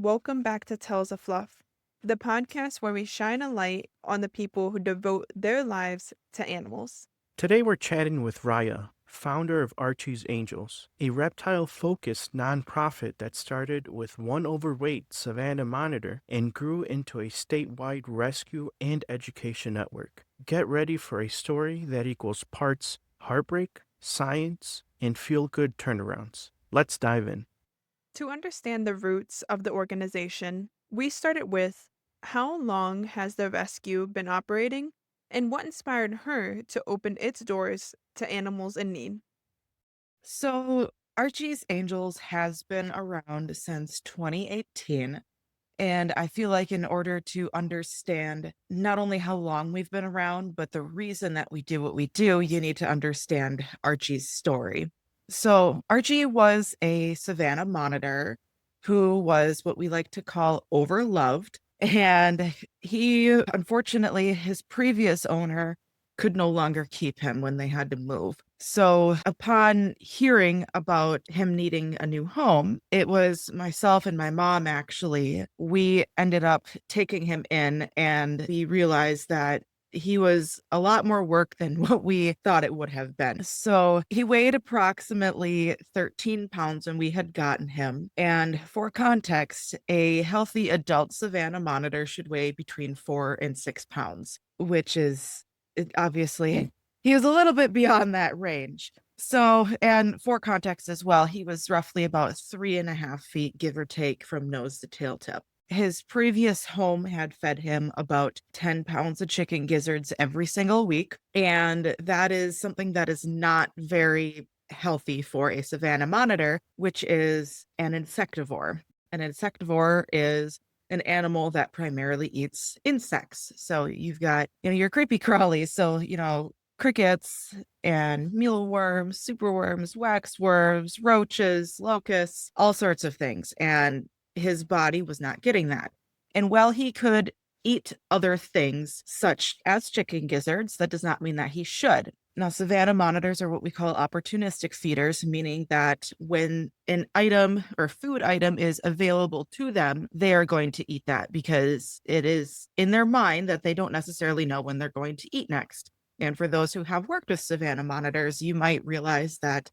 Welcome back to Tales of Fluff, the podcast where we shine a light on the people who devote their lives to animals. Today we're chatting with Raija, founder of Archie's Angels, a reptile-focused nonprofit that started with one overweight Savanna monitor and grew into a statewide rescue and education network. Get ready for a story that equals parts heartbreak, science, and feel-good turnarounds. Let's dive in. To understand the roots of the organization, we started with how long has the rescue been operating and what inspired her to open its doors to animals in need. So, Archie's Angels has been around since 2018. And I feel like in order to understand not only how long we've been around, but the reason that we do what we do, you need to understand Archie's story. So, Archie was a Savannah monitor who was what we like to call overloved. And he, unfortunately, his previous owner could no longer keep him when they had to move. So, upon hearing about him needing a new home, it was myself and my mom actually. We ended up taking him in, and we realized that he was a lot more work than what we thought it would have been. So he weighed approximately 13 pounds when we had gotten him. And for context, a healthy adult Savannah monitor should weigh between 4 and 6 pounds, which is obviously he was a little bit beyond that range. So, and for context as well, he was roughly about 3.5 feet, give or take, from nose to tail tip. His previous home had fed him about 10 pounds of chicken gizzards every single week. And that is something that is not very healthy for a Savannah monitor, which is an insectivore. An insectivore is an animal that primarily eats insects. So you've got, your creepy crawlies. So, crickets and mealworms, superworms, waxworms, roaches, locusts, all sorts of things. And his body was not getting that. And while he could eat other things, such as chicken gizzards, that does not mean that he should. Now, Savannah monitors are what we call opportunistic feeders, meaning that when an item or food item is available to them, they are going to eat that because it is in their mind that they don't necessarily know when they're going to eat next. And for those who have worked with Savannah monitors, you might realize that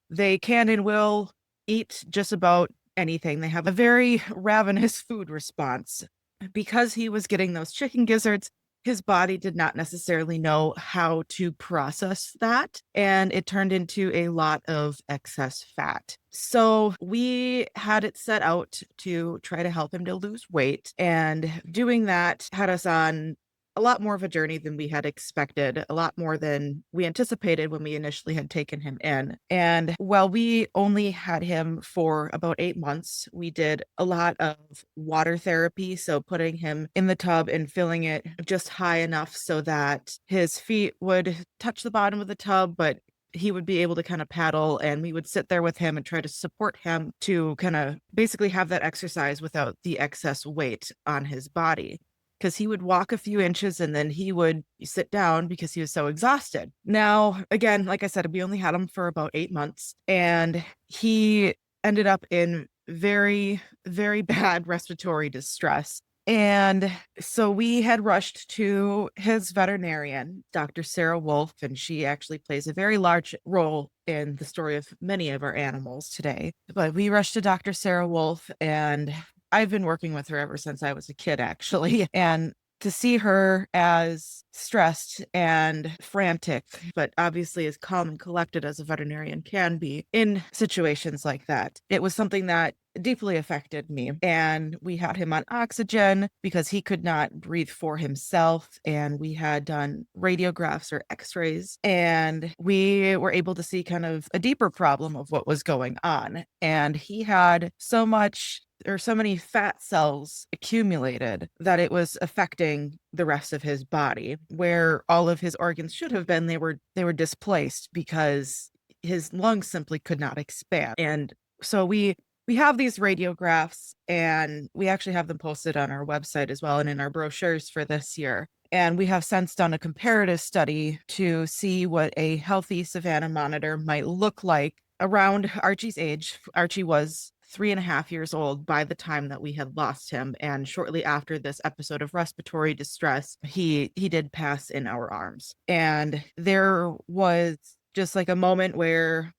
they can and will eat just about anything. They have a very ravenous food response. Because he was getting those chicken gizzards, his body did not necessarily know how to process that, and it turned into a lot of excess fat. So we had it set out to try to help him to lose weight, and doing that had us on a lot more of a journey than we had expected, a lot more than we anticipated when we initially had taken him in. And while we only had him for about 8 months, we did a lot of water therapy. So putting him in the tub and filling it just high enough so that his feet would touch the bottom of the tub, but he would be able to kind of paddle, and we would sit there with him and try to support him to kind of basically have that exercise without the excess weight on his body, because he would walk a few inches and then he would sit down because he was so exhausted. Now, again, like I said, we only had him for about 8 months, and he ended up in very, very bad respiratory distress. And so we had rushed to his veterinarian, Dr. Sarah Wolf, and she actually plays a very large role in the story of many of our animals today. But we rushed to Dr. Sarah Wolf, and I've been working with her ever since I was a kid, actually. And to see her as stressed and frantic, but obviously as calm and collected as a veterinarian can be in situations like that, it was something that deeply affected me. And we had him on oxygen because he could not breathe for himself. And we had done radiographs or x-rays, and we were able to see kind of a deeper problem of what was going on. And he had so many fat cells accumulated that it was affecting the rest of his body, where all of his organs should have been. They were displaced because his lungs simply could not expand. And so we have these radiographs, and we actually have them posted on our website as well and in our brochures for this year. And we have since done a comparative study to see what a healthy Savannah monitor might look like around Archie's age. Archie was 3.5 years old by the time that we had lost him. And shortly after this episode of respiratory distress, he did pass in our arms. And there was just like a moment where,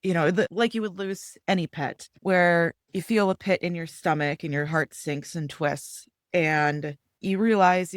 like you would lose any pet, where you feel a pit in your stomach and your heart sinks and twists. And you realize,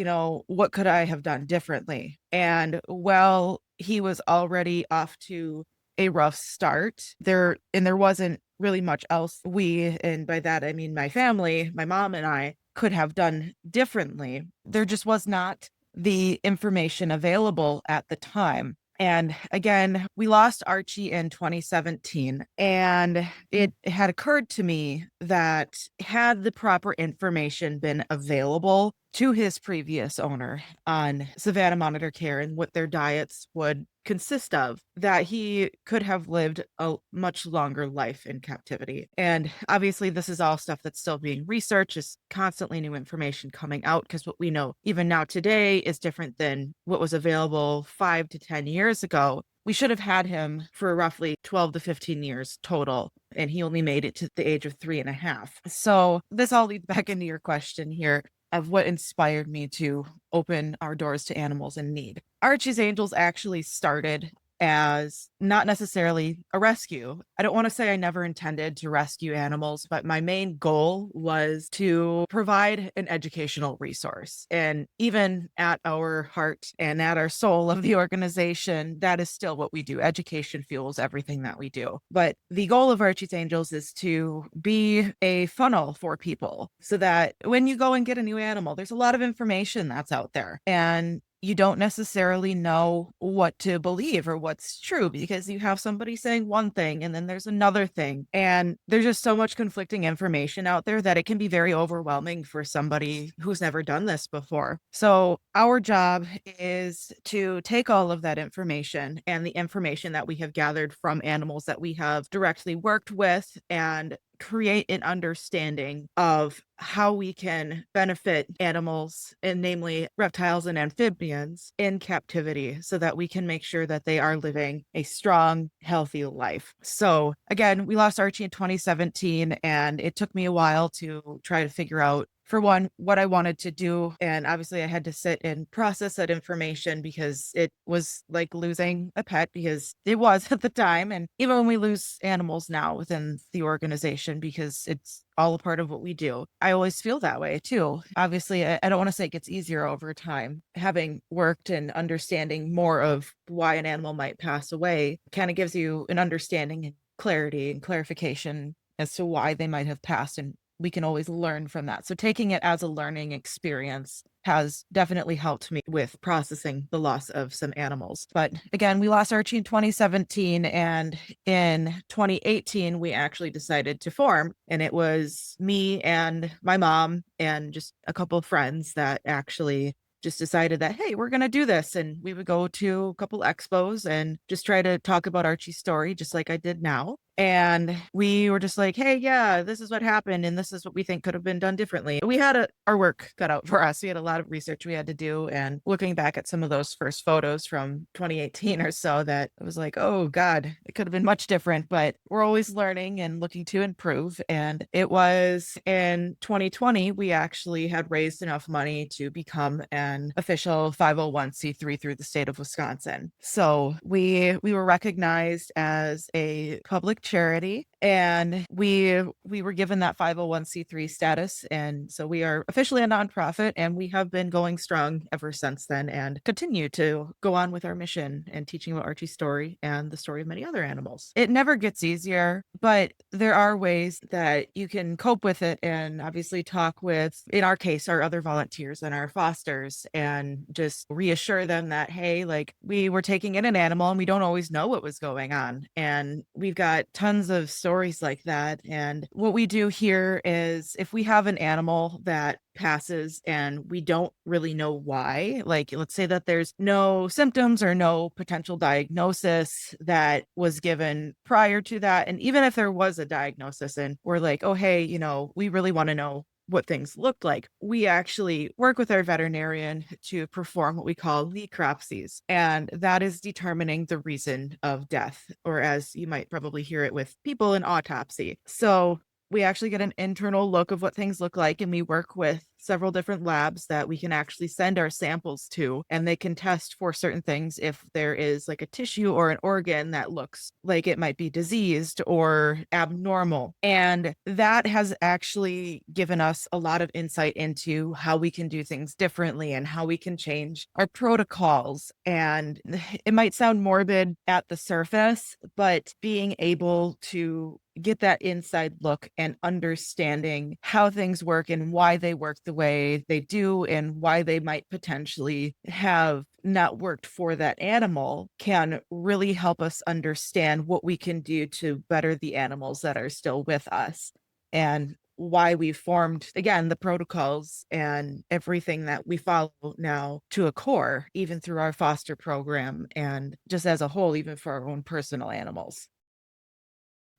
what could I have done differently? And well, he was already off to a rough start. There wasn't really much else and by that I mean my family, my mom and I could have done differently. There just was not the information available at the time. And again, we lost Archie in 2017. And it had occurred to me that had the proper information been available to his previous owner on Savanna monitor care and what their diets would consist of, that he could have lived a much longer life in captivity. And obviously, this is all stuff that's still being researched. Is constantly new information coming out, because what we know even now today is different than what was available 5 to 10 years ago. We should have had him for roughly 12 to 15 years total, and he only made it to the age of 3.5. So this all leads back into your question here of what inspired me to open our doors to animals in need. Archie's Angels actually started as not necessarily a rescue. I don't want to say I never intended to rescue animals, but my main goal was to provide an educational resource. And even at our heart and at our soul of the organization, that is still what we do. Education fuels everything that we do. But the goal of Archie's Angels is to be a funnel for people so that when you go and get a new animal, there's a lot of information that's out there. And you don't necessarily know what to believe or what's true, because you have somebody saying one thing and then there's another thing. And there's just so much conflicting information out there that it can be very overwhelming for somebody who's never done this before. So our job is to take all of that information and the information that we have gathered from animals that we have directly worked with and create an understanding of how we can benefit animals, and namely reptiles and amphibians, in captivity, so that we can make sure that they are living a strong, healthy life. So again, we lost Archie in 2017, and it took me a while to try to figure out, for one, what I wanted to do. And obviously I had to sit and process that information, because it was like losing a pet, because it was at the time. And even when we lose animals now within the organization, because it's all a part of what we do, I always feel that way too. Obviously, I don't want to say it gets easier over time. Having worked and understanding more of why an animal might pass away kind of gives you an understanding and clarity and clarification as to why they might have passed, and we can always learn from that. So taking it as a learning experience has definitely helped me with processing the loss of some animals. But again, we lost Archie in 2017, and in 2018, we actually decided to form. And it was me and my mom and just a couple of friends that actually just decided that, hey, we're going to do this. And we would go to a couple expos and just try to talk about Archie's story, just like I did now. And we were just like, hey, yeah, this is what happened. And this is what we think could have been done differently. We had our work cut out for us. We had a lot of research we had to do. And looking back at some of those first photos from 2018 or so, that it was like, oh, God, it could have been much different. But we're always learning and looking to improve. And it was in 2020, we actually had raised enough money to become an official 501c3 through the state of Wisconsin. So we were recognized as a public charity, and we were given that 501c3 status. And so we are officially a nonprofit, and we have been going strong ever since then, and continue to go on with our mission and teaching about Archie's story and the story of many other animals. It never gets easier, but there are ways that you can cope with it, and obviously talk with, in our case, our other volunteers and our fosters, and just reassure them that, hey, like, we were taking in an animal and we don't always know what was going on. And we've got tons of stories like that. And what we do here is, if we have an animal that passes and we don't really know why, like let's say that there's no symptoms or no potential diagnosis that was given prior to that. And even if there was a diagnosis and we're like, oh, hey, we really want to know what things looked like, we actually work with our veterinarian to perform what we call necropsies. And that is determining the reason of death, or as you might probably hear it with people, an autopsy. So We actually get an internal look of what things look like, and we work with several different labs that we can actually send our samples to, and they can test for certain things if there is like a tissue or an organ that looks like it might be diseased or abnormal. And that has actually given us a lot of insight into how we can do things differently and how we can change our protocols. And it might sound morbid at the surface, but being able to get that inside look and understanding how things work and why they work the way they do and why they might potentially have not worked for that animal can really help us understand what we can do to better the animals that are still with us, and why we formed again the protocols and everything that we follow now to a core, even through our foster program and just as a whole, even for our own personal animals.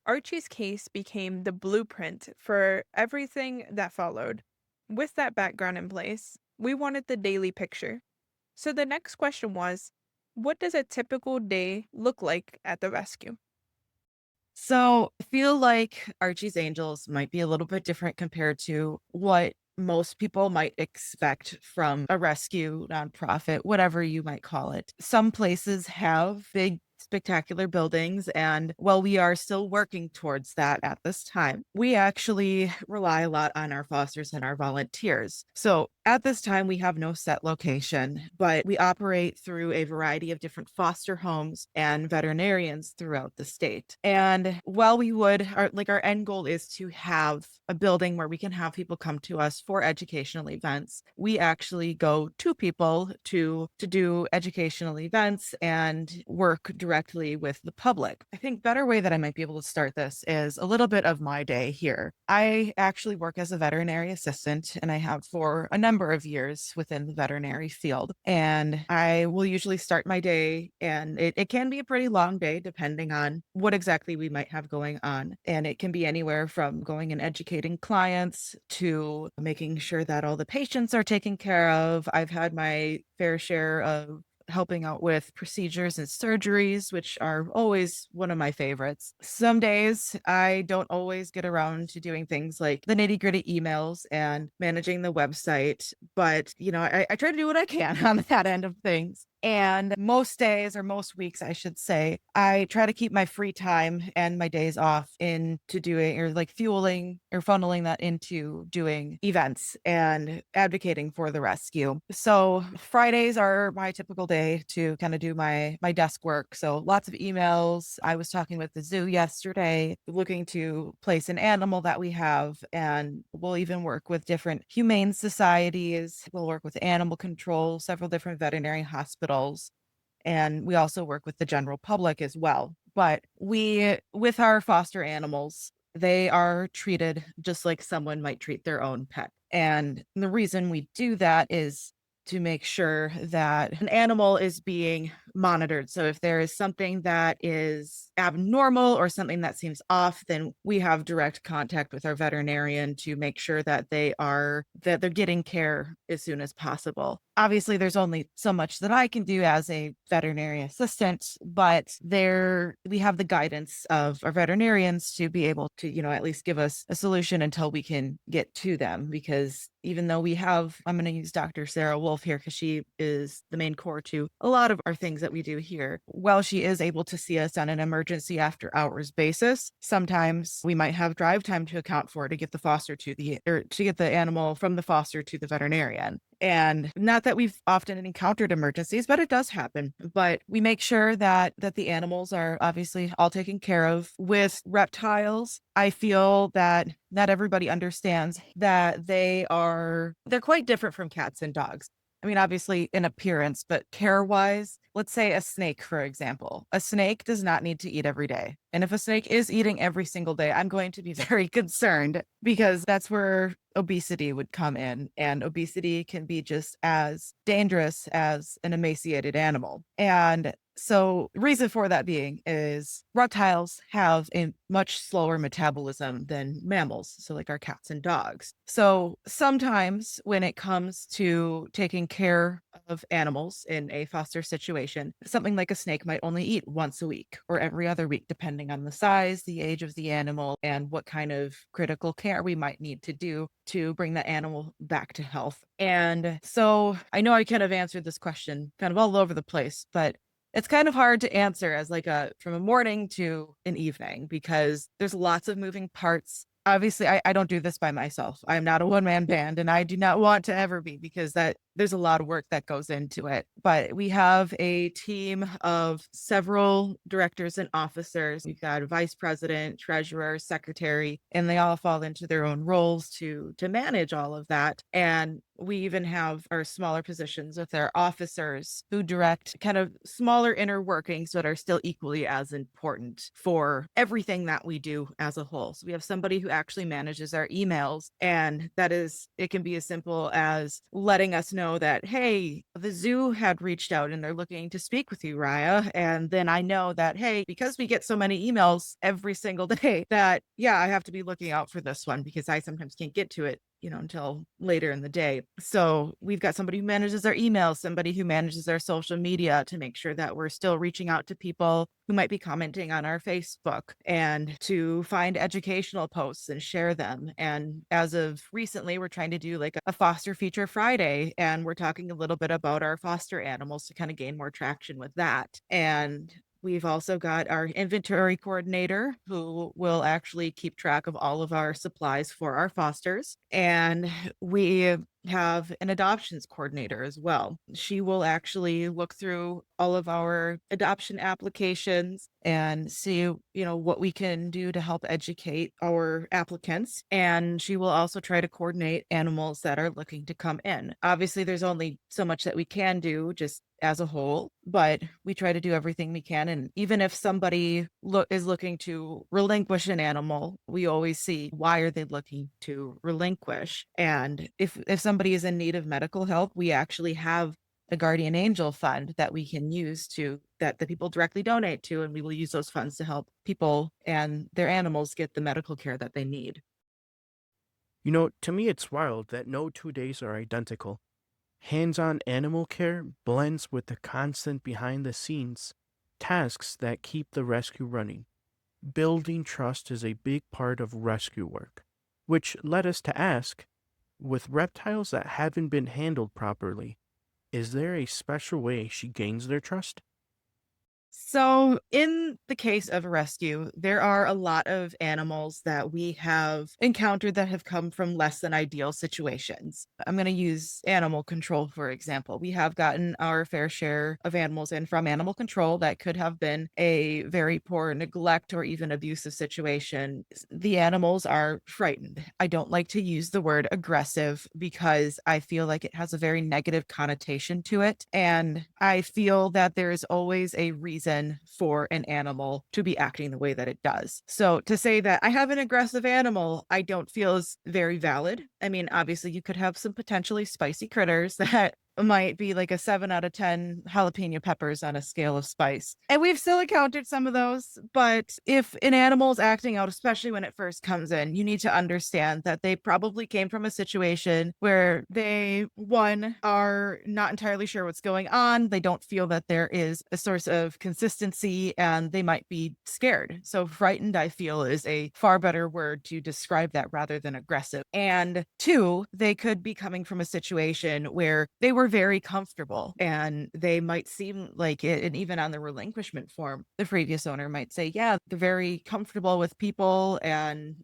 Archie's case became the blueprint for everything that followed. With that background in place, we wanted the daily picture. So the next question was, what does a typical day look like at the rescue? So I feel like Archie's Angels might be a little bit different compared to what most people might expect from a rescue nonprofit, whatever you might call it. Some places have big, spectacular buildings, and while we are still working towards that at this time, we actually rely a lot on our fosters and our volunteers. So at this time, we have no set location, but we operate through a variety of different foster homes and veterinarians throughout the state. And while we would, our end goal is to have a building where we can have people come to us for educational events. We actually go to people to do educational events and work directly with the public. I think better way that I might be able to start this is a little bit of my day here. I actually work as a veterinary assistant, and I have for a number of years within the veterinary field. And I will usually start my day, and it can be a pretty long day depending on what exactly we might have going on. And it can be anywhere from going and educating clients to making sure that all the patients are taken care of. I've had my fair share of helping out with procedures and surgeries, which are always one of my favorites. Some days I don't always get around to doing things like the nitty gritty emails and managing the website, but I try to do what I can on that end of things. And most days, or most weeks, I should say, I try to keep my free time and my days off into doing, or like fueling or funneling that into doing events and advocating for the rescue. So Fridays are my typical day to kind of do my desk work. So lots of emails. I was talking with the zoo yesterday, looking to place an animal that we have, and we'll even work with different humane societies. We'll work with animal control, several different veterinary hospitals, and we also work with the general public as well. But with our foster animals, they are treated just like someone might treat their own pet. And the reason we do that is to make sure that an animal is being monitored. So if there is something that is abnormal or something that seems off, then we have direct contact with our veterinarian to make sure that they're getting care as soon as possible. Obviously, there's only so much that I can do as a veterinary assistant, but we have the guidance of our veterinarians to be able to, at least give us a solution until we can get to them. Because even though I'm going to use Dr. Sarah Wolf here because she is the main core to a lot of our things that we do here. While she is able to see us on an emergency after hours basis, sometimes we might have drive time to account for to get to get the animal from the foster to the veterinarian. And not that we've often encountered emergencies, but it does happen. But we make sure that the animals are obviously all taken care of. With reptiles, I feel that not everybody understands that they're quite different from cats and dogs. I mean, obviously in appearance, but care wise, let's say a snake, for example. A snake does not need to eat every day. And if a snake is eating every single day, I'm going to be very concerned, because that's where obesity would come in. And obesity can be just as dangerous as an emaciated animal. And So, reason for that being is reptiles have a much slower metabolism than mammals, so like our cats and dogs. So, sometimes when it comes to taking care of animals in a foster situation, something like a snake might only eat once a week or every other week, depending on the size, the age of the animal, and what kind of critical care we might need to do to bring that animal back to health. And so I know I kind of answered this question kind of all over the place, but it's kind of hard to answer as like a from a morning to an evening because there's lots of moving parts. Obviously, I don't do this by myself. I'm not a one-man band and I do not want to ever be because that there's a lot of work that goes into it. But we have a team of several directors and officers. We've got a vice president, treasurer, secretary, and they all fall into their own roles to manage all of that. And we even have our smaller positions with our officers who direct kind of smaller inner workings that are still equally as important for everything that we do as a whole. So we have somebody who actually manages our emails, and that is, it can be as simple as letting us know that, hey, the zoo had reached out and they're looking to speak with you, Raya. And then I know that, hey, because we get so many emails every single day, that, yeah, I have to be looking out for this one because I sometimes can't get to it until later in the day. So we've got somebody who manages our emails, somebody who manages our social media to make sure that we're still reaching out to people who might be commenting on our Facebook and to find educational posts and share them. And as of recently, we're trying to do like a foster feature Friday, and we're talking a little bit about our foster animals to kind of gain more traction with that. And we've also got our inventory coordinator who will actually keep track of all of our supplies for our fosters. And we have an adoptions coordinator as well. She will actually look through all of our adoption applications and see, what we can do to help educate our applicants. And she will also try to coordinate animals that are looking to come in. Obviously, there's only so much that we can do just as a whole, but we try to do everything we can. And even if somebody is looking to relinquish an animal, we always see why are they looking to relinquish. And if somebody is in need of medical help, we actually have a guardian angel fund that we can use that the people directly donate to, and we will use those funds to help people and their animals get the medical care that they need. To me, it's wild that no 2 days are identical. Hands on animal care blends with the constant behind the scenes tasks that keep the rescue running. Building trust is a big part of rescue work, which led us to ask, with reptiles that haven't been handled properly, is there a special way she gains their trust? So, in the case of a rescue, there are a lot of animals that we have encountered that have come from less than ideal situations. I'm going to use animal control, for example. We have gotten our fair share of animals in from animal control that could have been a very poor neglect or even abusive situation. The animals are frightened. I don't like to use the word aggressive because I feel like it has a very negative connotation to it. And I feel that there is always a reason for an animal to be acting the way that it does. So to say that I have an aggressive animal, I don't feel is very valid. I mean, obviously, you could have some potentially spicy critters that might be like a 7 out of 10 jalapeno peppers on a scale of spice. And we've still encountered some of those. But if an animal is acting out, especially when it first comes in, you need to understand that they probably came from a situation where they, one, are not entirely sure what's going on. They don't feel that there is a source of consistency and they might be scared. So, frightened, I feel, is a far better word to describe that rather than aggressive. And two, they could be coming from a situation where they were very comfortable and they might seem like it. And even on the relinquishment form, the previous owner might say, yeah, they're very comfortable with people. And,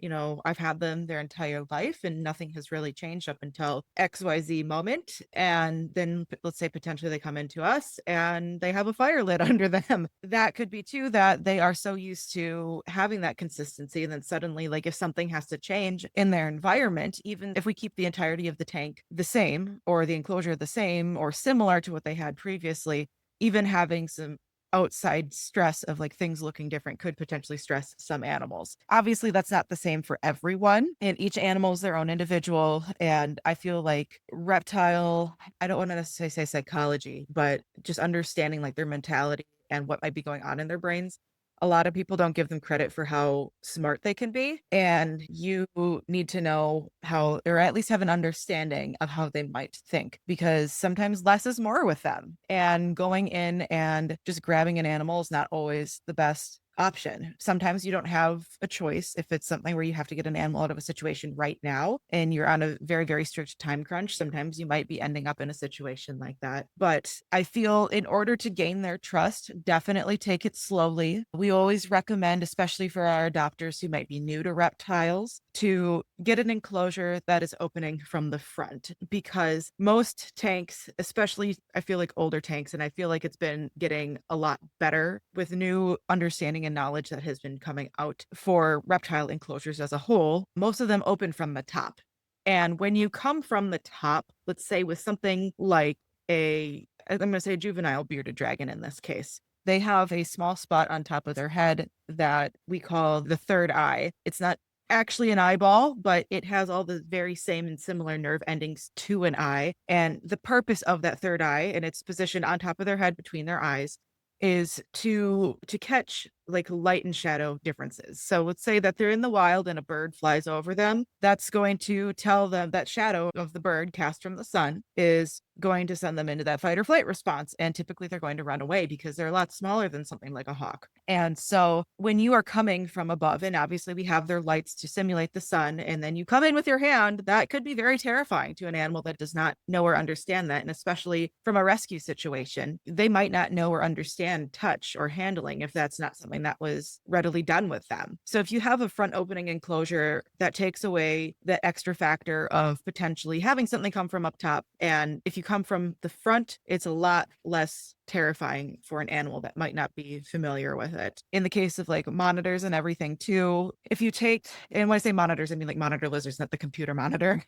I've had them their entire life and nothing has really changed up until XYZ moment. And then let's say potentially they come into us and they have a fire lit under them. That could be too that they are so used to having that consistency. And then suddenly, like if something has to change in their environment, even if we keep the entirety of the tank the same or the enclosure the same or similar to what they had previously, even having some outside stress of like things looking different could potentially stress some animals. Obviously, that's not the same for everyone, and each animal is their own individual. And I feel like reptile, I don't want to necessarily say psychology, but just understanding like their mentality and what might be going on in their brains. A lot of people don't give them credit for how smart they can be, and you need to know how, or at least have an understanding of how they might think, because sometimes less is more with them. And going in and just grabbing an animal is not always the best option. Sometimes you don't have a choice if it's something where you have to get an animal out of a situation right now and you're on a very, very strict time crunch. Sometimes you might be ending up in a situation like that. But I feel in order to gain their trust, definitely take it slowly. We always recommend, especially for our adopters who might be new to reptiles, to get an enclosure that is opening from the front, because most tanks, especially I feel like older tanks, and I feel like it's been getting a lot better with new understanding and knowledge that has been coming out for reptile enclosures as a whole, most of them open from the top. And when you come from the top, let's say with something like I'm going to say juvenile bearded dragon in this case, they have a small spot on top of their head that we call the third eye. It's not actually an eyeball, but it has all the very same and similar nerve endings to an eye. And the purpose of that third eye, and it's positioned on top of their head between their eyes, is to catch like light and shadow differences. So let's say that they're in the wild and a bird flies over them. That's going to tell them that shadow of the bird cast from the sun is going to send them into that fight or flight response. And typically they're going to run away because they're a lot smaller than something like a hawk. And so when you are coming from above, and obviously we have their lights to simulate the sun, and then you come in with your hand, that could be very terrifying to an animal that does not know or understand that. And especially from a rescue situation, they might not know or understand touch or handling if that's not something that was readily done with them. So if you have a front opening enclosure, that takes away the extra factor of potentially having something come from up top. And if you come from the front, it's a lot less terrifying for an animal that might not be familiar with it. In the case of like monitors and everything too, if you take, and when I say monitors, I mean like monitor lizards, not the computer monitor.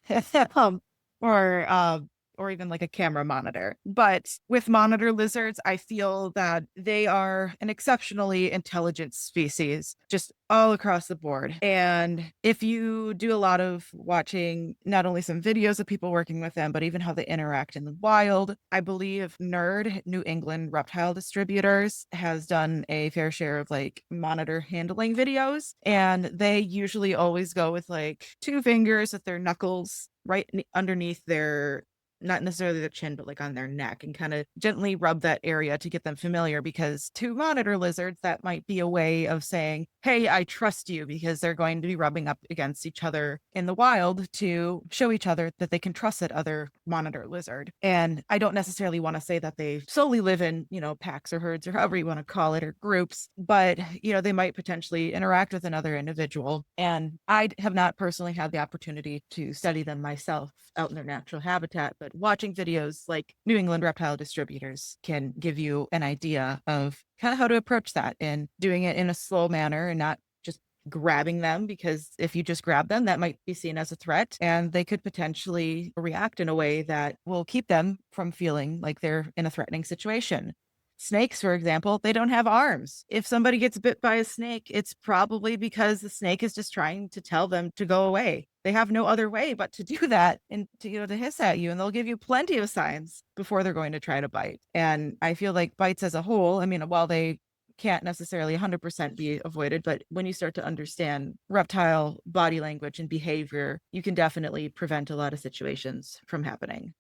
Or or even like a camera monitor. But with monitor lizards, I feel that they are an exceptionally intelligent species, just all across the board. And if you do a lot of watching not only some videos of people working with them, but even how they interact in the wild, I believe New England Reptile Distributors, has done a fair share of like monitor handling videos. And they usually always go with like two fingers with their knuckles right underneath their, not necessarily their chin, but like on their neck, and kind of gently rub that area to get them familiar, because to monitor lizards, that might be a way of saying, hey, I trust you, because they're going to be rubbing up against each other in the wild to show each other that they can trust that other monitor lizard. And I don't necessarily want to say that they solely live in, packs or herds or however you want to call it, or groups, but, they might potentially interact with another individual. And I have not personally had the opportunity to study them myself out in their natural habitat, but watching videos like New England Reptile Distributors can give you an idea of kind of how to approach that, and doing it in a slow manner and not just grabbing them, because if you just grab them, that might be seen as a threat, and they could potentially react in a way that will keep them from feeling like they're in a threatening situation. Snakes, for example, they don't have arms. If somebody gets bit by a snake, it's probably because the snake is just trying to tell them to go away. They have no other way but to do that, and to hiss at you, and they'll give you plenty of signs before they're going to try to bite. And I feel like bites as a whole, I mean, while they can't necessarily 100% be avoided, but when you start to understand reptile body language and behavior, you can definitely prevent a lot of situations from happening.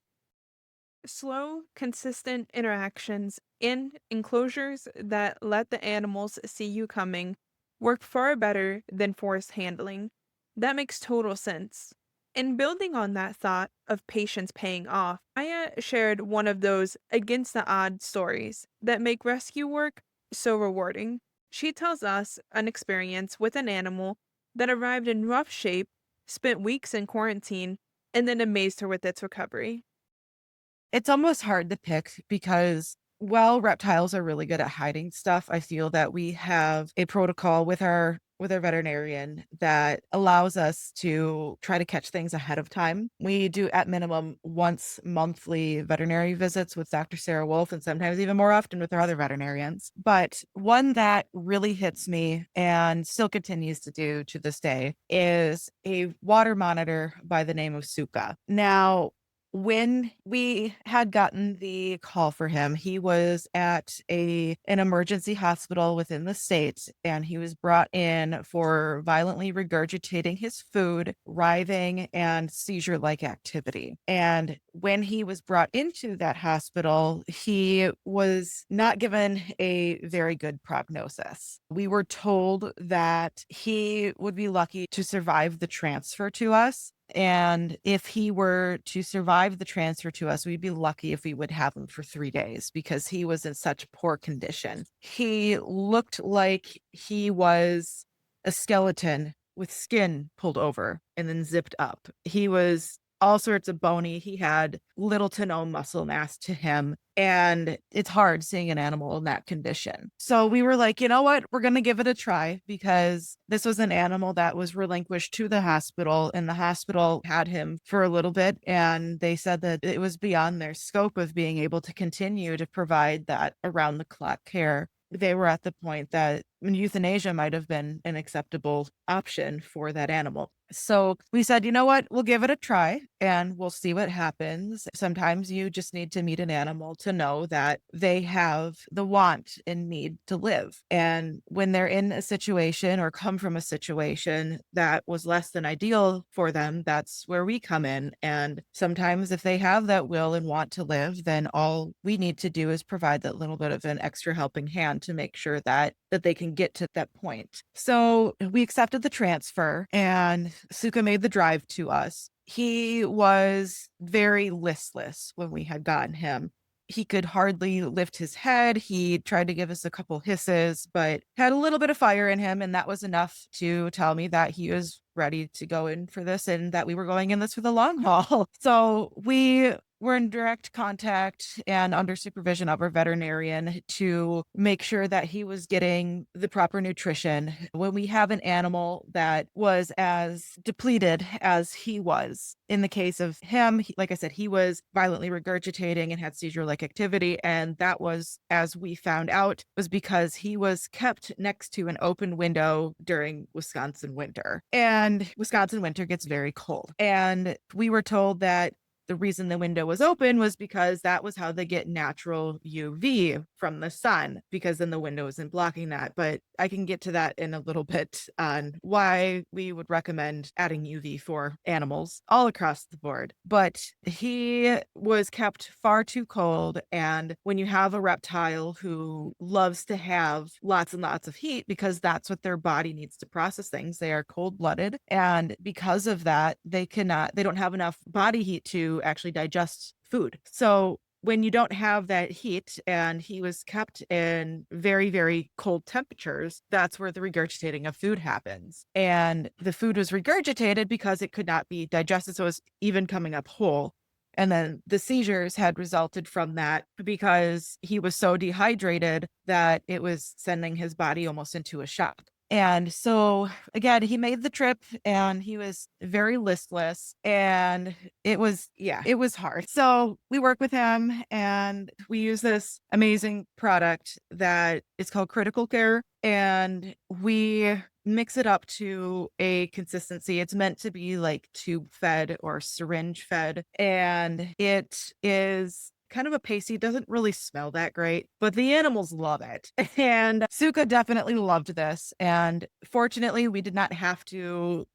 Slow, consistent interactions in enclosures that let the animals see you coming work far better than forced handling. That makes total sense. In building on that thought of patience paying off, Aya shared one of those against the odds stories that make rescue work so rewarding. She tells us an experience with an animal that arrived in rough shape, spent weeks in quarantine, and then amazed her with its recovery. It's almost hard to pick, because while reptiles are really good at hiding stuff, I feel that we have a protocol with our veterinarian that allows us to try to catch things ahead of time. We do at minimum once monthly veterinary visits with Dr. Sarah Wolf, and sometimes even more often with our other veterinarians. But one that really hits me and still continues to do to this day is a water monitor by the name of Suka. Now, When we had gotten the call for him, he was at an emergency hospital within the state, and he was brought in for violently regurgitating his food, writhing, and seizure-like activity. And when he was brought into that hospital, he was not given a very good prognosis. We were told that he would be lucky to survive the transfer to us, and if he were to survive the transfer to us, we'd be lucky if we would have him for 3 days because he was in such poor condition. He looked like he was a skeleton with skin pulled over and then zipped up. He was all sorts of bony. He had little to no muscle mass to him. And it's hard seeing an animal in that condition. So we were like, you know what? We're going to give it a try because this was an animal that was relinquished to the hospital, and the hospital had him for a little bit. And they said that it was beyond their scope of being able to continue to provide that around the clock care. They were at the point that euthanasia might have been an acceptable option for that animal. So we said, you know what? We'll give it a try and we'll see what happens. Sometimes you just need to meet an animal to know that they have the want and need to live. And when they're in a situation or come from a situation that was less than ideal for them, that's where we come in. And sometimes if they have that will and want to live, then all we need to do is provide that little bit of an extra helping hand to make sure that they can get to that point. So we accepted the transfer and Suka made the drive to us. He was very listless when we had gotten him. He could hardly lift his head. He tried to give us a couple hisses, but had a little bit of fire in him. And that was enough to tell me that he was ready to go in for this and that we were going in this for the long haul. So we were in direct contact and under supervision of our veterinarian to make sure that he was getting the proper nutrition. When we have an animal that was as depleted as he was, in the case of him, like I said, he was violently regurgitating and had seizure-like activity. And that was, as we found out, was because he was kept next to an open window during Wisconsin winter. And Wisconsin winter gets very cold. And we were told that the reason the window was open was because that was how they get natural UV from the sun, because then the window isn't blocking that. But I can get to that in a little bit on why we would recommend adding UV for animals all across the board. But he was kept far too cold. And when you have a reptile who loves to have lots and lots of heat, because that's what their body needs to process things, they are cold blooded. And because of that, they don't have enough body heat to actually digest food. So when you don't have that heat and he was kept in very, very cold temperatures, that's where the regurgitating of food happens. And the food was regurgitated because it could not be digested. So it was even coming up whole. And then the seizures had resulted from that because he was so dehydrated that it was sending his body almost into a shock. And so again, he made the trip and he was very listless and it was hard. So we work with him and we use this amazing product that is called Critical Care, and we mix it up to a consistency. It's meant to be like tube fed or syringe fed, and it is kind of a pasty, doesn't really smell that great, but the animals love it. And Suka definitely loved this. And fortunately, we did not have to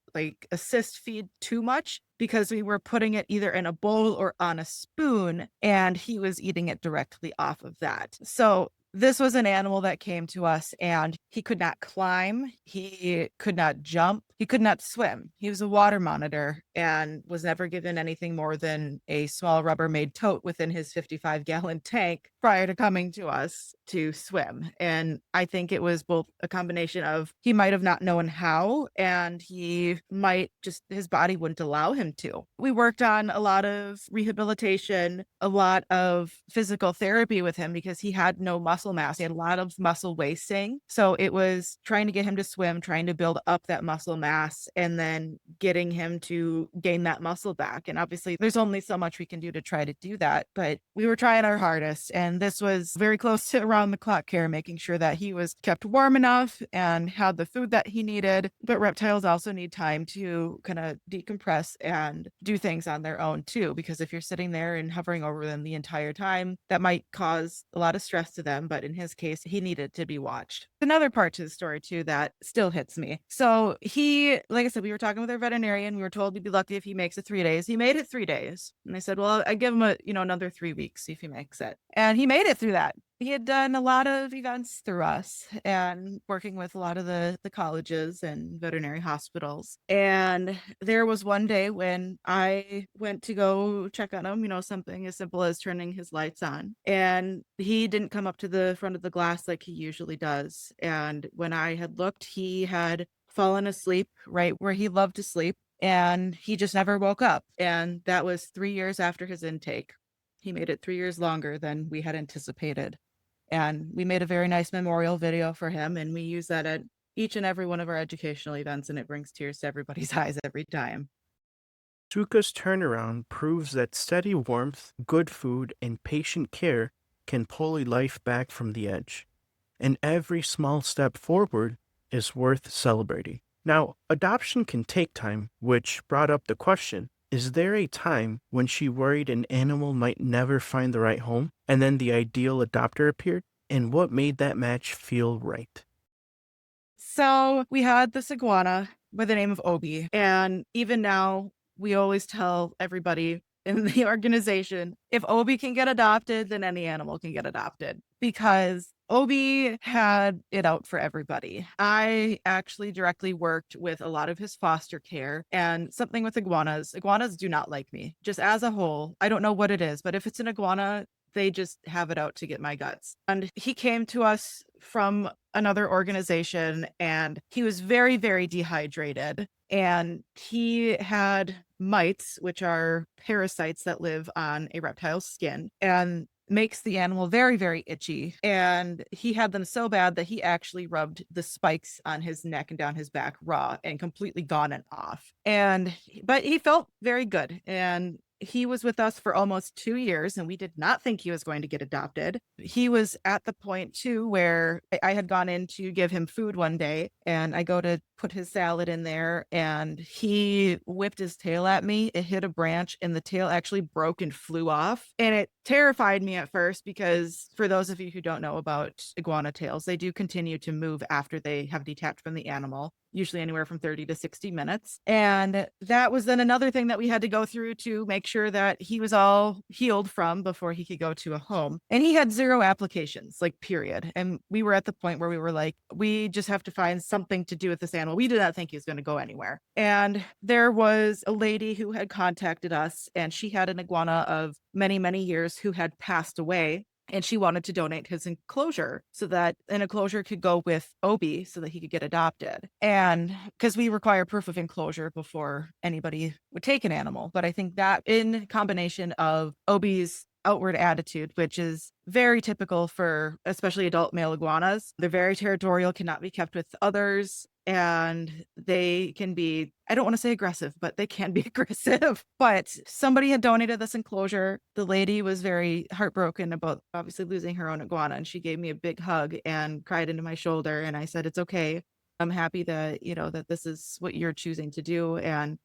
assist feed too much because we were putting it either in a bowl or on a spoon, and he was eating it directly off of that. So this was an animal that came to us and he could not climb. He could not jump. He could not swim. He was a water monitor and was never given anything more than a small Rubbermaid tote within his 55-gallon tank prior to coming to us to swim. And I think it was both a combination of he might have not known how, and his body wouldn't allow him to. We worked on a lot of rehabilitation, a lot of physical therapy with him because he had no muscle muscle mass. He had a lot of muscle wasting. So it was trying to get him to swim, trying to build up that muscle mass, and then getting him to gain that muscle back. And obviously, there's only so much we can do to try to do that. But we were trying our hardest. And this was very close to around the clock care, making sure that he was kept warm enough and had the food that he needed. But reptiles also need time to kind of decompress and do things on their own too, because if you're sitting there and hovering over them the entire time, that might cause a lot of stress to them. But in his case, he needed to be watched. Another part to the story too that still hits me. So he, like I said, we were talking with our veterinarian. We were told we'd be lucky if he makes it 3 days. He made it 3 days. And they said, well, I give him another 3 weeks, see if he makes it. And he made it through that. He had done a lot of events through us and working with a lot of the colleges and veterinary hospitals. And there was one day when I went to go check on him, something as simple as turning his lights on. And he didn't come up to the front of the glass like he usually does. And when I had looked, he had fallen asleep right where he loved to sleep. And he just never woke up. And that was 3 years after his intake. He made it 3 years longer than we had anticipated. And we made a very nice memorial video for him, and we use that at each and every one of our educational events, and it brings tears to everybody's eyes every time. Suka's turnaround proves that steady warmth, good food, and patient care can pull a life back from the edge. And every small step forward is worth celebrating. Now, adoption can take time, which brought up the question, is there a time when she worried an animal might never find the right home, and then the ideal adopter appeared? And what made that match feel right? So we had this iguana by the name of Obie. And even now, we always tell everybody in the organization, if Obie can get adopted, then any animal can get adopted because Obie had it out for everybody. I actually directly worked with a lot of his foster care and something with iguanas. Iguanas do not like me, just as a whole. I don't know what it is, but if it's an iguana, they just have it out to get my guts. And he came to us from another organization and he was very, very dehydrated. And he had mites, which are parasites that live on a reptile's skin, and makes the animal very, very itchy. And he had them so bad that he actually rubbed the spikes on his neck and down his back raw and completely gone and off. But he felt very good. And he was with us for almost 2 years, and we did not think he was going to get adopted. He was at the point, too, where I had gone in to give him food one day, and I go to put his salad in there, and he whipped his tail at me. It hit a branch, and the tail actually broke and flew off. And it terrified me at first because, for those of you who don't know about iguana tails, they do continue to move after they have detached from the animal, usually anywhere from 30 to 60 minutes. And that was then another thing that we had to go through to make sure that he was all healed from before he could go to a home. And he had 0 applications, like period. And we were at the point where we were like, we just have to find something to do with this animal. We did not think he was going to go anywhere. And there was a lady who had contacted us, and she had an iguana of many, many years who had passed away. And she wanted to donate his enclosure so that an enclosure could go with Obie so that he could get adopted. And because we require proof of enclosure before anybody would take an animal. But I think that in combination of Obie's outward attitude, which is very typical for especially adult male iguanas, they're very territorial, cannot be kept with others. And they can be, I don't want to say aggressive, but they can be aggressive. But somebody had donated this enclosure. The lady was very heartbroken about obviously losing her own iguana. And she gave me a big hug and cried into my shoulder. And I said, it's okay. I'm happy that, that this is what you're choosing to do. And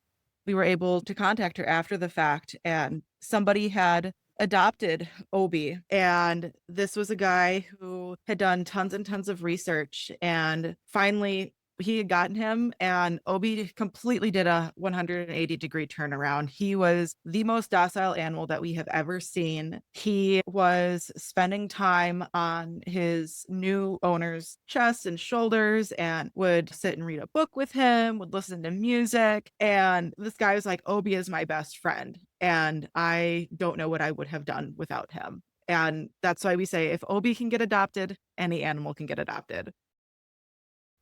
we were able to contact her after the fact. And somebody had adopted Obie. And this was a guy who had done tons and tons of research. And finally, he had gotten him, and Obie completely did a 180-degree turnaround. He was the most docile animal that we have ever seen. He was spending time on his new owner's chest and shoulders and would sit and read a book with him, would listen to music. And this guy was like, Obie is my best friend. And I don't know what I would have done without him. And that's why we say if Obie can get adopted, any animal can get adopted.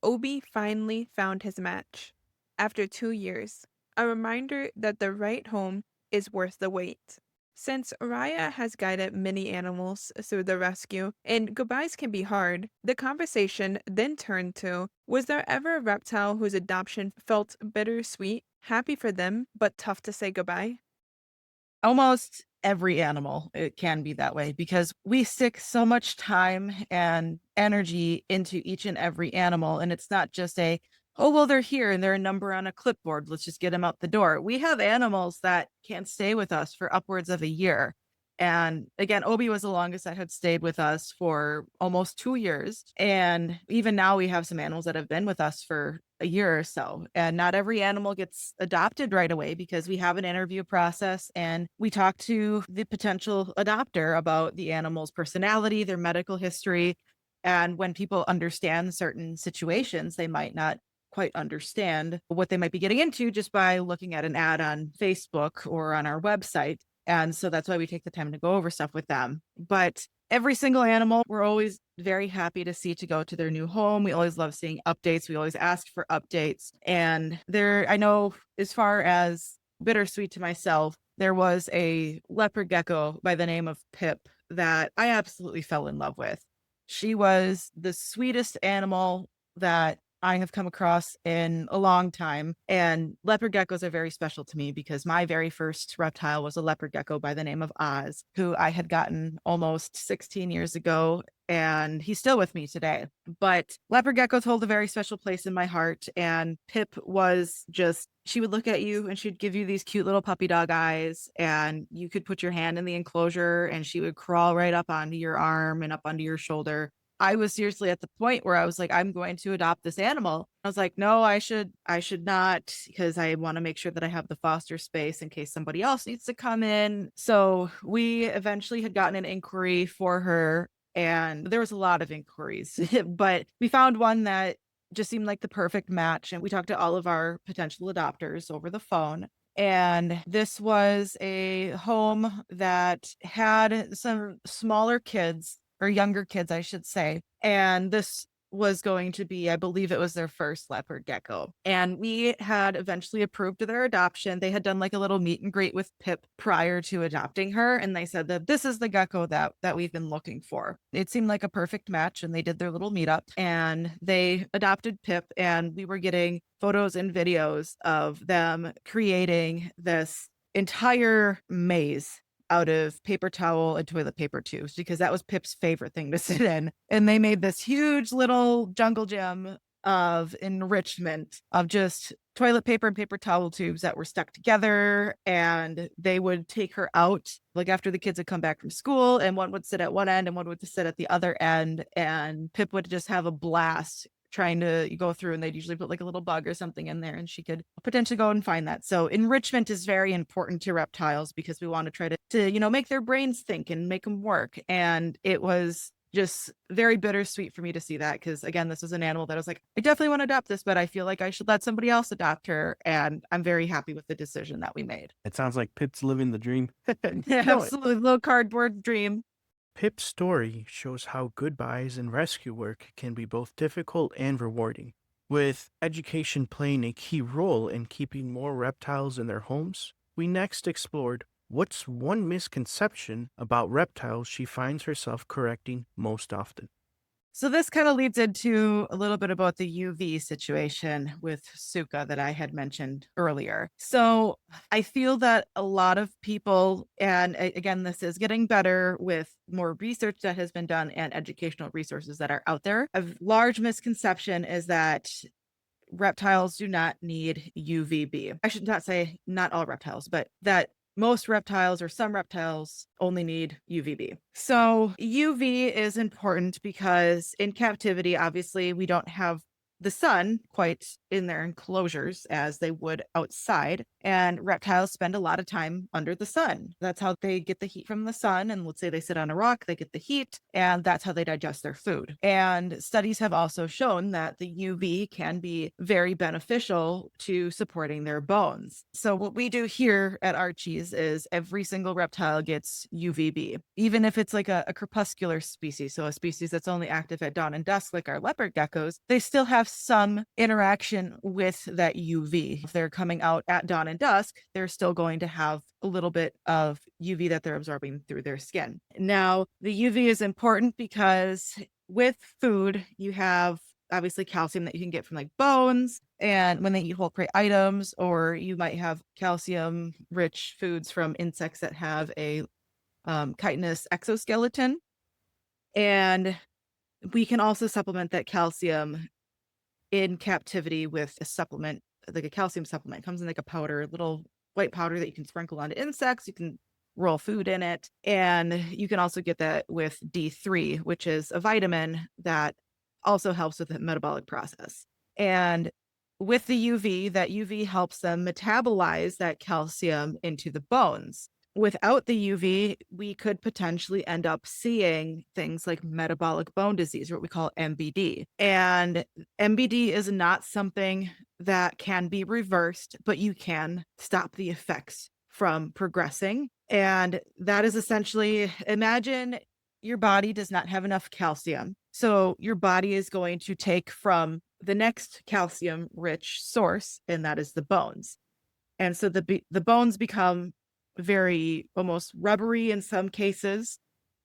Obie finally found his match. After 2 years, a reminder that the right home is worth the wait. Since Raya has guided many animals through the rescue, and goodbyes can be hard, the conversation then turned to, was there ever a reptile whose adoption felt bittersweet, happy for them, but tough to say goodbye? Almost every animal, it can be that way because we stick so much time and energy into each and every animal. And it's not just a, oh, well, they're here and they're a number on a clipboard. Let's just get them out the door. We have animals that can stay with us for upwards of a year. And again, Obie was the longest that had stayed with us for almost 2 years. And even now, we have some animals that have been with us for a year or so. And not every animal gets adopted right away because we have an interview process and we talk to the potential adopter about the animal's personality, their medical history. And when people understand certain situations, they might not quite understand what they might be getting into just by looking at an ad on Facebook or on our website. And so that's why we take the time to go over stuff with them. But every single animal, we're always very happy to see to go to their new home. We always love seeing updates. We always ask for updates. And there, I know as far as bittersweet to myself, there was a leopard gecko by the name of Pip that I absolutely fell in love with. She was the sweetest animal that I have come across in a long time. And leopard geckos are very special to me because my very first reptile was a leopard gecko by the name of Oz, who I had gotten almost 16 years ago. And he's still with me today. But leopard geckos hold a very special place in my heart. And Pip was just, she would look at you and she'd give you these cute little puppy dog eyes. And you could put your hand in the enclosure and she would crawl right up onto your arm and up onto your shoulder. I was seriously at the point where I was like, I'm going to adopt this animal. I was like, no, I should not, because I want to make sure that I have the foster space in case somebody else needs to come in. So we eventually had gotten an inquiry for her, and there was a lot of inquiries, but we found one that just seemed like the perfect match. And we talked to all of our potential adopters over the phone. And this was a home that had some smaller kids or younger kids, I should say. And this was going to be, I believe it was their first leopard gecko. And we had eventually approved their adoption. They had done like a little meet and greet with Pip prior to adopting her. And they said that this is the gecko that we've been looking for. It seemed like a perfect match. And they did their little meetup and they adopted Pip. And we were getting photos and videos of them creating this entire maze out of paper towel and toilet paper tubes because that was Pip's favorite thing to sit in. And they made this huge little jungle gym of enrichment of just toilet paper and paper towel tubes that were stuck together. And they would take her out like after the kids had come back from school, and one would sit at one end and one would sit at the other end. And Pip would just have a blast trying to go through, and they'd usually put like a little bug or something in there and she could potentially go and find that. So enrichment is very important to reptiles because we want to try to make their brains think and make them work. And it was just very bittersweet for me to see that because again, this was an animal that I was like, I definitely want to adopt this, but I feel like I should let somebody else adopt her. And I'm very happy with the decision that we made. It sounds like Pip's living the dream. Yeah, No, absolutely. Little cardboard dream. Pip's story shows how goodbyes and rescue work can be both difficult and rewarding, with education playing a key role in keeping more reptiles in their homes. We next explored what's one misconception about reptiles she finds herself correcting most often. So this kind of leads into a little bit about the UV situation with Suka that I had mentioned earlier. So I feel that a lot of people, and again, this is getting better with more research that has been done and educational resources that are out there. A large misconception is that reptiles do not need UVB. I should not say not all reptiles, but that most reptiles or some reptiles only need UVB. So UV is important because in captivity, obviously, we don't have the sun quite in their enclosures as they would outside. And reptiles spend a lot of time under the sun. That's how they get the heat from the sun. And let's say they sit on a rock, they get the heat, and that's how they digest their food. And studies have also shown that the UV can be very beneficial to supporting their bones. So what we do here at Archie's is every single reptile gets UVB, even if it's like a crepuscular species. So a species that's only active at dawn and dusk, like our leopard geckos, they still have some interaction with that UV. If they're coming out at dawn and dusk, they're still going to have a little bit of UV that they're absorbing through their skin. Now, the UV is important because with food, you have obviously calcium that you can get from like bones and when they eat whole prey items, or you might have calcium rich foods from insects that have a chitinous exoskeleton. And we can also supplement that calcium in captivity with a supplement, like a calcium supplement. It comes in like a powder, little white powder that you can sprinkle onto insects. You can roll food in it. And you can also get that with D3, which is a vitamin that also helps with the metabolic process. And with the UV, that UV helps them metabolize that calcium into the bones. Without the UV, we could potentially end up seeing things like metabolic bone disease, or what we call MBD. And MBD is not something that can be reversed, but you can stop the effects from progressing. And that is essentially, imagine your body does not have enough calcium. So your body is going to take from the next calcium rich source, and that is the bones. And so the bones become very almost rubbery in some cases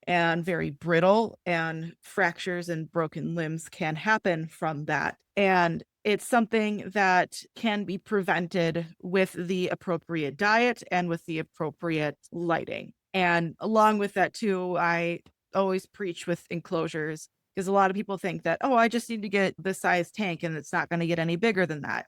and very brittle, and fractures and broken limbs can happen from that. And it's something that can be prevented with the appropriate diet and with the appropriate lighting. And along with that too, I always preach with enclosures, because a lot of people think that, oh, I just need to get this size tank and it's not going to get any bigger than that.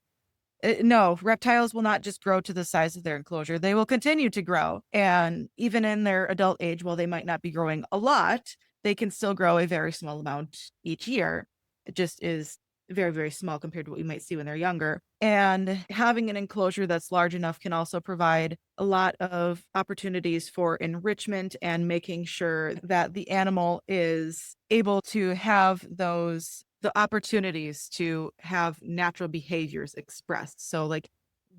No, reptiles will not just grow to the size of their enclosure. They will continue to grow. And even in their adult age, while they might not be growing a lot, they can still grow a very small amount each year. It just is very, very small compared to what we might see when they're younger. And having an enclosure that's large enough can also provide a lot of opportunities for enrichment and making sure that the animal is able to have the opportunities to have natural behaviors expressed. So like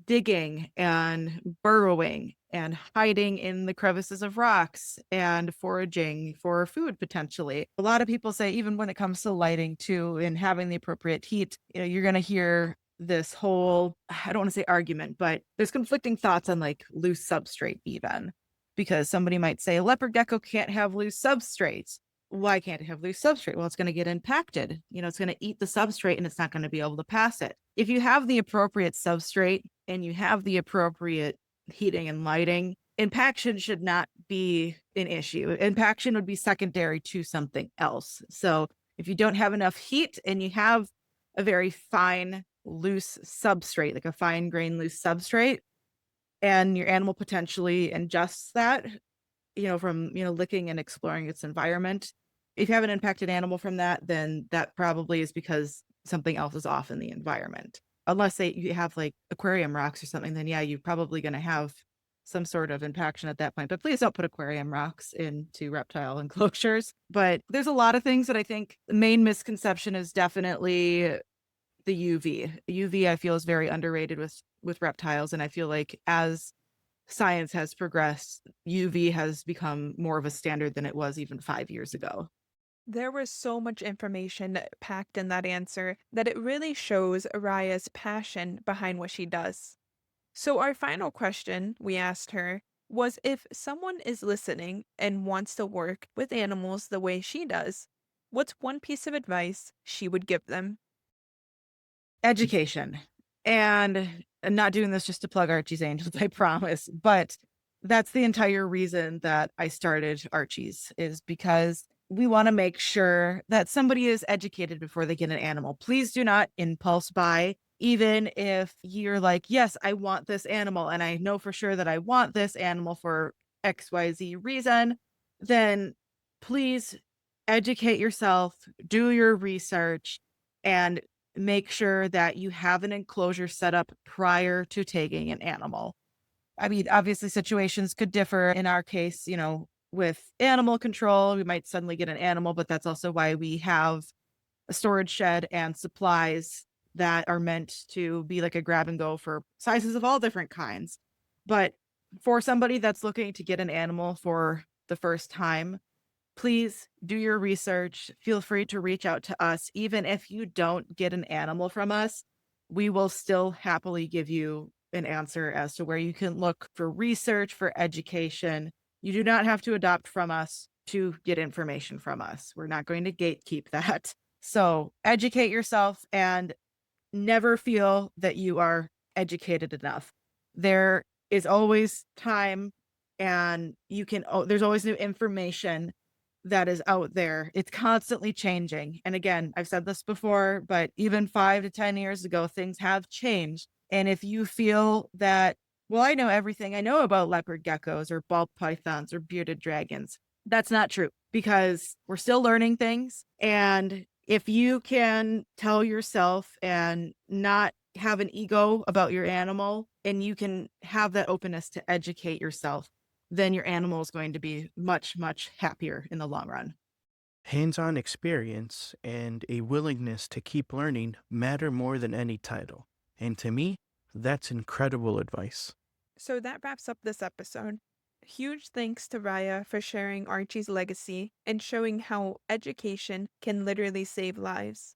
digging and burrowing and hiding in the crevices of rocks and foraging for food potentially. A lot of people say, even when it comes to lighting too and having the appropriate heat, you're going to hear this whole, I don't want to say argument, but there's conflicting thoughts on like loose substrate even, because somebody might say a leopard gecko can't have loose substrates. Why can't it have loose substrate? Well, it's going to get impacted. It's going to eat the substrate and it's not going to be able to pass it. If you have the appropriate substrate and you have the appropriate heating and lighting, impaction should not be an issue. Impaction would be secondary to something else. So if you don't have enough heat and you have a very fine, loose substrate, like a fine grain loose substrate, and your animal potentially ingests that, from, licking and exploring its environment. If you have an impacted animal from that, then that probably is because something else is off in the environment. Unless you have like aquarium rocks or something, then yeah, you're probably going to have some sort of impaction at that point. But please don't put aquarium rocks into reptile enclosures. But there's a lot of things that I think the main misconception is definitely the UV. UV, I feel, is very underrated with reptiles, and I feel like as science has progressed, UV has become more of a standard than it was even 5 years ago. There was so much information packed in that answer that it really shows Araya's passion behind what she does. So, our final question we asked her was if someone is listening and wants to work with animals the way she does, what's one piece of advice she would give them? Education. And I'm not doing this just to plug Archie's Angels, I promise, but that's the entire reason that I started Archie's, is because we want to make sure that somebody is educated before they get an animal. Please do not impulse buy, even if you're like, yes, I want this animal and I know for sure that I want this animal for XYZ reason, then please educate yourself, do your research, and make sure that you have an enclosure set up prior to taking an animal. I mean, obviously situations could differ. In our case, with animal control, we might suddenly get an animal, but that's also why we have a storage shed and supplies that are meant to be like a grab and go for sizes of all different kinds. But for somebody that's looking to get an animal for the first time, Please do your research. Feel free to reach out to us. Even if you don't get an animal from us, we will still happily give you an answer as to where you can look for research, for education. You do not have to adopt from us to get information from us. We're not going to gatekeep that. So educate yourself and never feel that you are educated enough. There is always time and there's always new information that is out there. It's constantly changing. And again, I've said this before, but even 5 to 10 years ago, things have changed. And if you feel that, well, I know everything I know about leopard geckos or ball pythons or bearded dragons, that's not true because we're still learning things. And if you can tell yourself and not have an ego about your animal, and you can have that openness to educate yourself, then your animal is going to be much, much happier in the long run. Hands on experience and a willingness to keep learning matter more than any title. And to me, that's incredible advice. So that wraps up this episode. Huge thanks to Raya for sharing Archie's legacy and showing how education can literally save lives.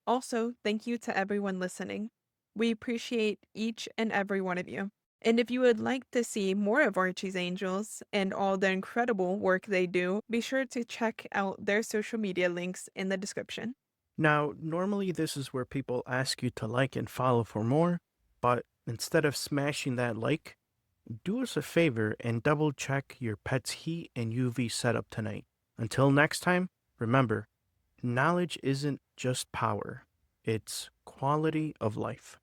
Also, thank you to everyone listening. We appreciate each and every one of you. And if you would like to see more of Archie's Angels and all the incredible work they do, be sure to check out their social media links in the description. Now, normally this is where people ask you to like and follow for more, but instead of smashing that like, do us a favor and double check your pet's heat and UV setup tonight. Until next time, remember, knowledge isn't just power, it's quality of life.